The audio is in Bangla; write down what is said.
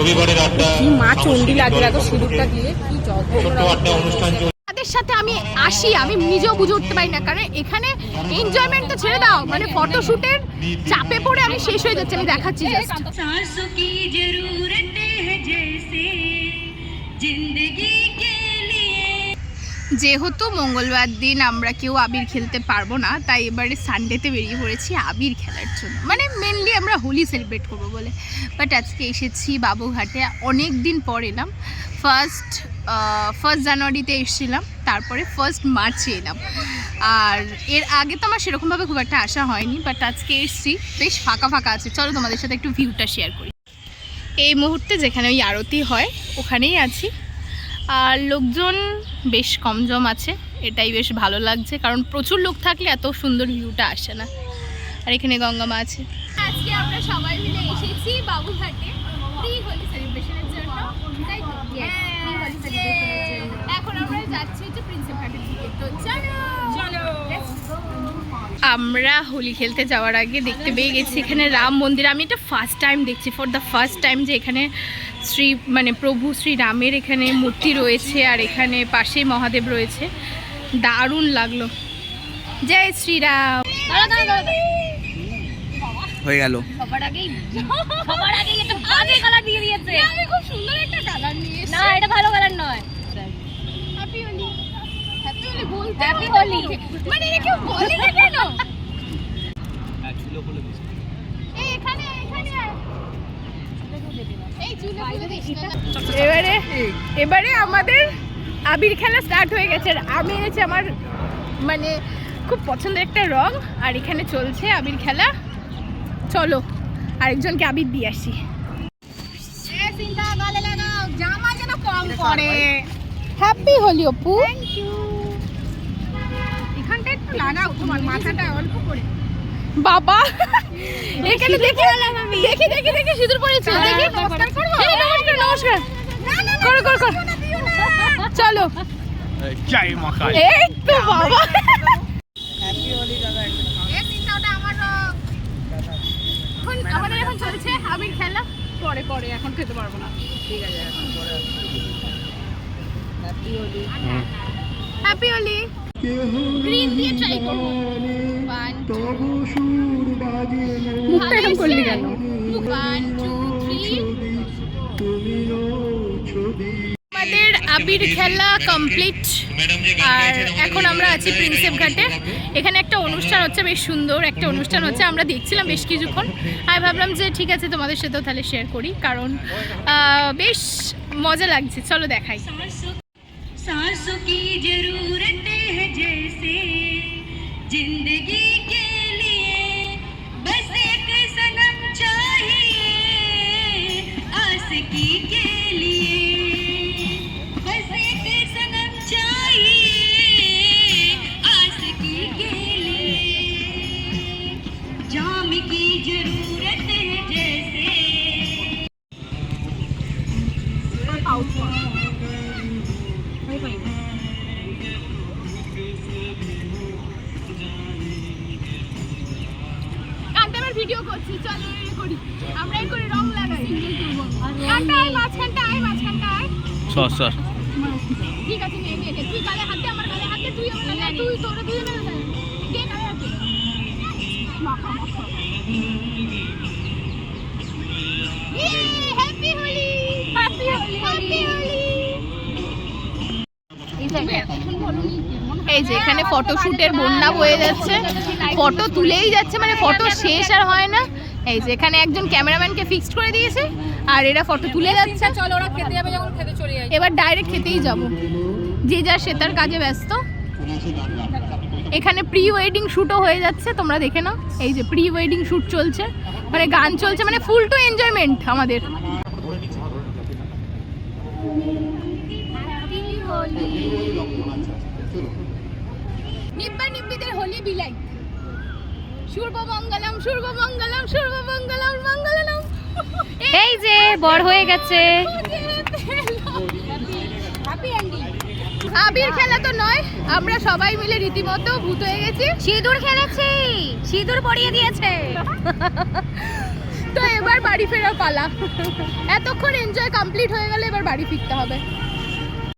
পরিবারের আড্ডা, কি মা চণ্ডী লাগে দেখো সিঁদুরটা দিয়ে, কি ছোট্ট একটা অনুষ্ঠান তাদের সাথে আমি আসি, আমি নিজেও বুঝে উঠতে পারি না, কারণ এখানে এনজয়মেন্ট তো ছেড়ে দাও, মানে ফটোশুটের চাপে পড়ে আমি শেষ হয়ে যাচ্ছি। আমি দেখাচ্ছি জাস্ট। যেহেতু মঙ্গলবার দিন আমরা কেউ আবির খেলতে পারবো না, তাই এবারে সানডেতে বেরিয়ে পড়েছি আবির খেলার জন্য, মানে মেনলি আমরা হোলি সেলিব্রেট করবো বলে। বাট আজকে এসেছি বাবুঘাটে, অনেক দিন পর এলাম। ফার্স্ট জানুয়ারিতে এসেছিলাম, তারপরে 1 মার্চে এলাম। আর এর আগে তো আমার সেরকমভাবে খুব একটা আসা হয়নি, বাট আজকে এসেছি, বেশ ফাঁকা ফাঁকা আছে। চলো তোমাদের সাথে একটু ভিউটা শেয়ার করি। এই মুহূর্তে যেখানে ওই আরতি হয় ওখানেই আছি, আর লোকজন বেশ কমজম আছে, এটাই বেশ ভালো লাগছে, কারণ প্রচুর লোক থাকলে এত সুন্দর ভিউটা আসে না। আর এখানে গঙ্গা মা আছে। আজকে আমরা সবাই মিলে এসেছি বাবুঘাটে প্রি হোলি সেলিব্রেশনের জন্য, তাই তো? এখন আমরা যাচ্ছি হচ্ছে প্রিন্সেপ ঘাটের দিকে, তো চলো চলো। আমরা হোলি খেলতে যাওয়ার আগে দেখতে পেয়ে গেছি এখানে রাম মন্দির। আমি এটা ফার্স্ট টাইম দেখছি, ফর দ্য ফার্স্ট টাইম, যে এখানে প্রভু শ্রী রামের এখানে মূর্তি রয়েছে, আর এখানে পাশেই মহাদেব রয়েছে। দারুণ লাগলো। জয় শ্রীরাম। হয়ে গেল। সবার আগেই একটা বাজে কালার দিয়ে দিয়েছে। আমি খুব সুন্দর একটা কালার নিয়ে এসেছি। না, এটা ভালো কালার নয়। হ্যাপি হোলি। হ্যাপি হোলি বলতে হ্যাপি হোলি মানে এটা কেউ বলে না কেন? চুলো খুলে দিস। এই এখানে এই চুলো খুলে দিস না। এবারে আমাদের আবির খেলা স্টার্ট হয়ে গেছে। আর আমি এনেছি আমার মানে খুব পছন্দের একটা রং, আর এখানে চলছে আবির খেলা। চলো আরেকজনকে আবির দিয়ে আসি। জামা যেন কম পড়ে। Happy Holi Apu. Thank you. এখানটা একটু লাগাও, তোমার মাথাটা অল্প করে। বাবা এখানে দেখে দেখে সিঁদুর পড়েছে। দেখি নমস্কার করব। এই নমস্কার করো চলো। জয় মা কালী। এই তো বাবা। হ্যাপি হোলি দাদা। এই চিন্তাটা আমার আমাদের এখন চলছে আবির খেলা। পরে এখন খেতে পারবো না। ঠিক আছে, এখন পরে happy Holi. Happy Holi. Green দিয়ে ট্রাই করব। মুখটা এরকম করলি কেন? 1 2 3। আমাদের আবির খেলা কমপ্লিট, আর এখন আমরা আছি প্রিন্সেপ ঘাটে। এখানে একটা অনুষ্ঠান হচ্ছে, বেশ সুন্দর একটা অনুষ্ঠান হচ্ছে। আমরা দেখছিলাম বেশ কিছুক্ষণ, আমি ভাবলাম যে ঠিক আছে তোমাদের সাথেও তাহলে শেয়ার করি, কারণ বেশ মজা লাগছে। চলো দেখাই। सांसों की जरूरत है जैसे जिंदगी के लिए बस एक सनम चाहिए आशिकी के लिए बस एक सनम चाहिए आशिकी के लिए जाम की जरूरत है जैसे ভিডিও করছি, চলো করি আমরা করে রং লাগাই। কাটাই মাঝখানটায় সর ঠিক আছে, নে তুই গালে হাতে, আমার গালে হাতে, তুই আমার গালে, তুই তোরা দুই জনে দে গালে হাতে মাখা। হ্যাপি হোলি। এই যে এখানে ফটোশুটের বন্যা বয়ে যাচ্ছে, ফটো তুলেই যাচ্ছে, মানে ফটো শেষ আর হয় না। এই যে এখানে একজন ক্যামেরাম্যানকে ফিক্সড করে দিয়েছে, আর এরা ফটো তুলে যাচ্ছে। চলো, ওরা খেতে যাবে, যখন খেতে চলে যাই। এবার ডাইরেক্ট খেতেই যাব, যে যার সে তার কাজে ব্যস্ত। এখানে প্রি ওয়েডিং শ্যুটও হয়ে যাচ্ছে, তোমরা দেখে নাও। এই যে প্রি ওয়েডিং শ্যুট চলছে, মানে গান চলছে, মানে ফুল টু এনজয়মেন্ট আমাদের। নিব্বিদের হোলি বিলাই। সূর্বমঙ্গলম সূর্বমঙ্গলম সূর্বমঙ্গলম মঙ্গলম। এই যে বর হয়ে গেছে। আবির খেলা তো নয়, আমরা সবাই মিলে রীতিমতো ভূত হয়ে গেছি। সিঁদুর খেলেছি, সিঁদুর পরিয়ে দিয়েছে। তো এবার বাড়ি ফেরার পালা। এতক্ষণ এনজয় কমপ্লিট হয়ে গেলে এবার বাড়ি ফিরতে হবে।